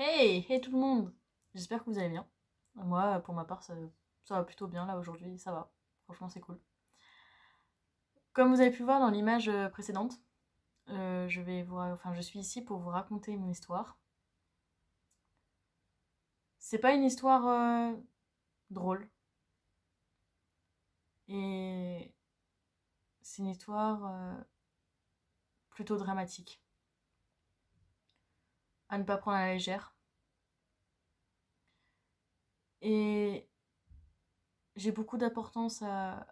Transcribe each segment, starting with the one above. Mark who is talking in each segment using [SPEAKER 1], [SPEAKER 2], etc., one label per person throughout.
[SPEAKER 1] Hey tout le monde! J'espère que vous allez bien. Moi, pour ma part, ça va plutôt bien là aujourd'hui, ça va. Franchement, c'est cool. Comme vous avez pu voir dans l'image précédente, je suis ici pour vous raconter mon histoire. C'est pas une histoire drôle. Et c'est une histoire plutôt dramatique. À ne pas prendre à la légère. Et j'ai beaucoup d'importance à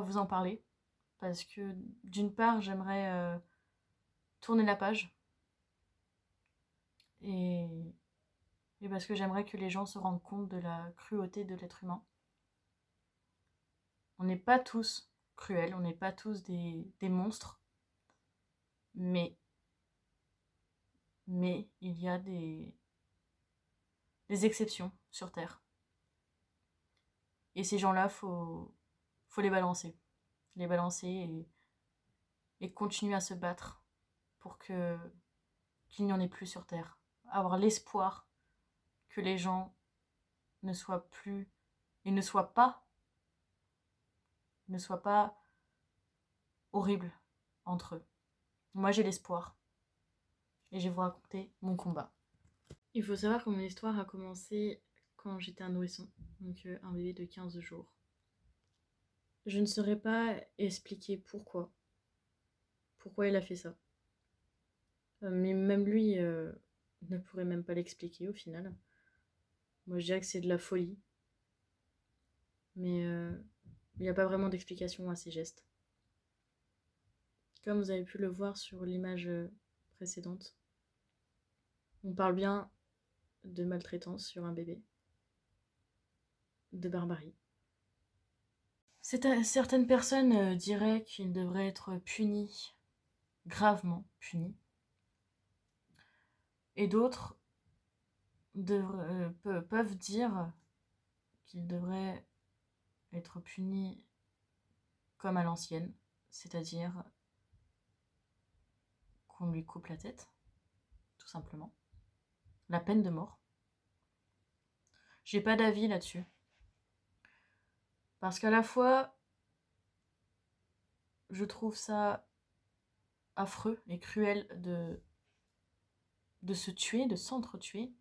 [SPEAKER 1] vous en parler. Parce que d'une part, j'aimerais tourner la page. Et, et parce que j'aimerais que les gens se rendent compte de la cruauté de l'être humain. On n'est pas tous cruels, on n'est pas tous des monstres, mais il y a des exceptions sur Terre. Et ces gens-là, faut les balancer. Les balancer et continuer à se battre pour qu'il n'y en ait plus sur Terre. Avoir l'espoir que les gens ne soient plus et ne soient pas horribles entre eux. Moi, j'ai l'espoir. Et je vais vous raconter mon combat. Il faut savoir que mon histoire a commencé quand j'étais un nourrisson, donc un bébé de 15 jours. Je ne saurais pas expliquer pourquoi il a fait ça. Mais même lui ne pourrait même pas l'expliquer au final. Moi, je dirais que c'est de la folie. Mais il n'y a pas vraiment d'explication à ces gestes. Comme vous avez pu le voir sur l'image précédente, on parle bien de maltraitance sur un bébé, de barbarie. Certaines personnes diraient qu'il devrait être puni, gravement puni, et d'autres peuvent dire qu'il devrait être puni comme à l'ancienne, c'est-à-dire qu'on lui coupe la tête, tout simplement. La peine de mort. J'ai pas d'avis là-dessus. Parce qu'à la fois, je trouve ça affreux et cruel de se tuer, de s'entretuer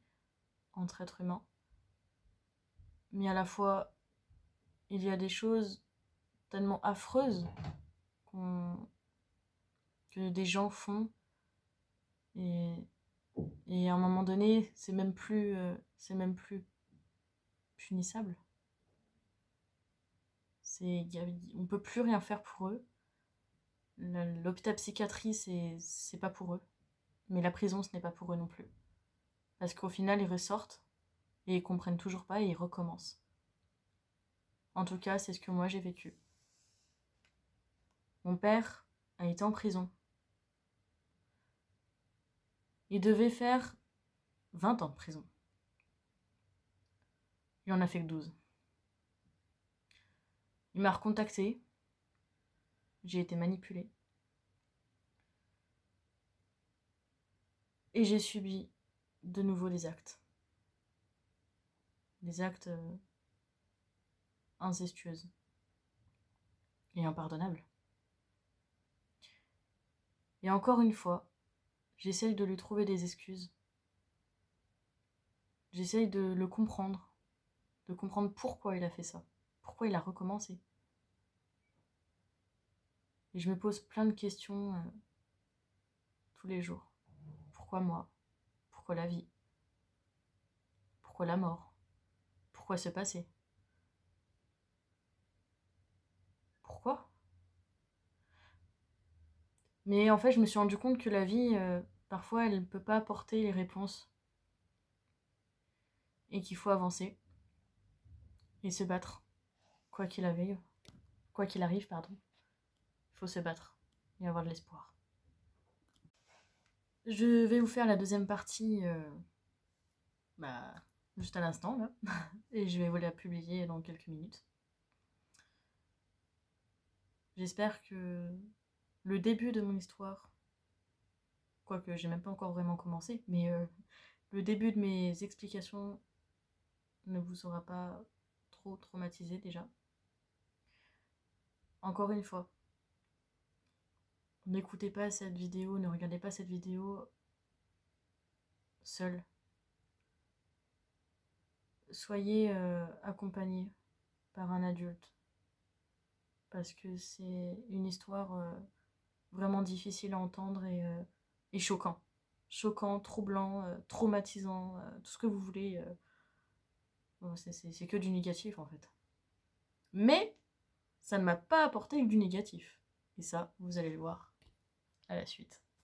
[SPEAKER 1] entre êtres humains. Mais à la fois, il y a des choses tellement affreuses que des gens font. Et à un moment donné, c'est même plus punissable. On peut plus rien faire pour eux. L'hôpital psychiatrie, c'est pas pour eux. Mais la prison, ce n'est pas pour eux non plus. Parce qu'au final, ils ressortent et ils comprennent toujours pas et ils recommencent. En tout cas, c'est ce que moi j'ai vécu. Mon père a été en prison. Il devait faire 20 ans de prison. Il en a fait que 12. Il m'a recontacté. J'ai été manipulée. Et j'ai subi de nouveau des actes. Des actes incestueux et impardonnables. Et encore une fois, j'essaye de lui trouver des excuses. J'essaye de le comprendre. De comprendre pourquoi il a fait ça. Pourquoi il a recommencé. Et je me pose plein de questions tous les jours. Pourquoi moi? Pourquoi la vie? Pourquoi la mort? Pourquoi ce passé? Pourquoi? Mais en fait, je me suis rendu compte que la vie, parfois, elle ne peut pas apporter les réponses. Et qu'il faut avancer. Et se battre. Quoi qu'il arrive. Quoi qu'il arrive, pardon. Il faut se battre. Et avoir de l'espoir. Je vais vous faire la deuxième partie juste à l'instant, là. Et je vais vous la publier dans quelques minutes. J'espère que le début de mon histoire, quoique j'ai même pas encore vraiment commencé, mais le début de mes explications ne vous aura pas trop traumatisé déjà. Encore une fois, n'écoutez pas cette vidéo, ne regardez pas cette vidéo seul. Soyez accompagné par un adulte. Parce que c'est une histoire vraiment difficile à entendre et choquant. Choquant, troublant, traumatisant, tout ce que vous voulez. Bon, c'est que du négatif en fait. Mais ça ne m'a pas apporté que du négatif. Et ça, vous allez le voir à la suite.